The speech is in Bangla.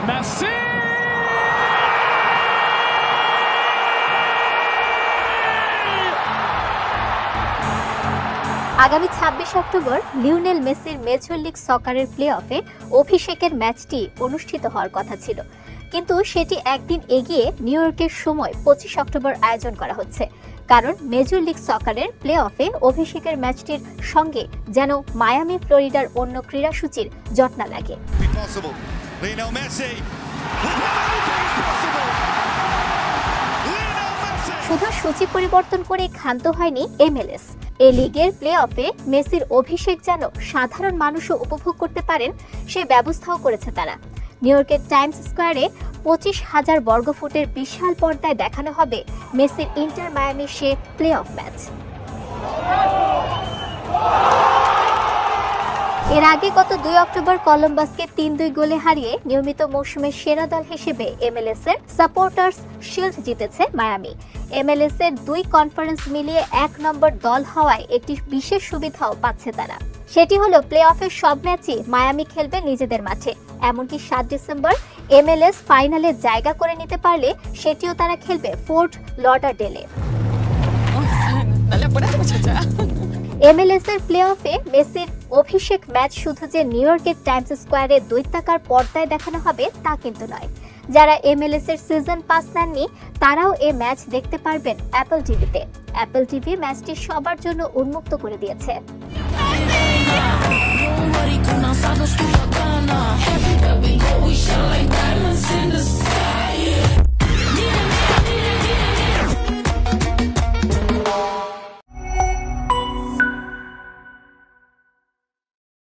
মেসি আগামী ২৬ অক্টোবর লিওনেল মেসির মেজর লিগ সকারের প্লে অফে অভিষেকের ম্যাচটি অনুষ্ঠিত হওয়ার কথা ছিল, কিন্তু সেটি একদিন এগিয়ে নিউ ইয়র্কের সময় ২৫ অক্টোবর আয়োজন করা হচ্ছে, কারণ মেজর লিগ সকারের প্লে অফে অভিষেকের ম্যাচটির সঙ্গে যেন মায়ামি ফ্লোরিডার অন্য ক্রীড়াসূচির জট না লাগে। শুধু সূচি পরিবর্তন করে ক্ষান্ত হয়নি MLS। এই লিগের প্লে অফে মেসির অভিষেক যেন সাধারণ মানুষও উপভোগ করতে পারেন সেই ব্যবস্থাও করেছে তারা। নিউ ইয়র্কের টাইমস স্কোয়ারে ২৫,০০০ বর্গফুটের বিশাল পর্দায় দেখানো হবে মেসির inter মায়ামির say play of match. এর আগে গত ২ অক্টোবর কলম্বাসকে ৩-২ গোলে হারিয়ে নিয়মিত মৌসুমের সেরা দল হিসেবে MLS এর সাপোর্টার্স শিল্ড জিতেছে মায়ামি। MLS এর ২ কনফারেন্স মিলিয়ে ১ নম্বর দল হওয়ায় একটি বিশেষ সুবিধাও পাচ্ছে তারা। সেটি হলো প্লে অফের সব ম্যাচই মায়ামি খেলবে নিজেদের মাঠে। এমনকি ৭ ডিসেম্বর MLS ফাইনালে জায়গা করে নিতে পারলে সেটিও তারা খেলবে ফোর্ট লডারডেলে। MLS এর প্লে অফে মেসির অভিষেক ম্যাচ শুধু যে নিউ ইয়র্কের টাইমস স্কোয়ারে দৈত্যাকার পর্দায় দেখানো হবে তা কিন্তু নয়। যারা MLS এর সিজন পাস নেননি তারাও এই ম্যাচ দেখতে পারবেন অ্যাপল টিভিতে। অ্যাপল টিভি ম্যাচটি সবার জন্য উন্মুক্ত করে দিয়েছে।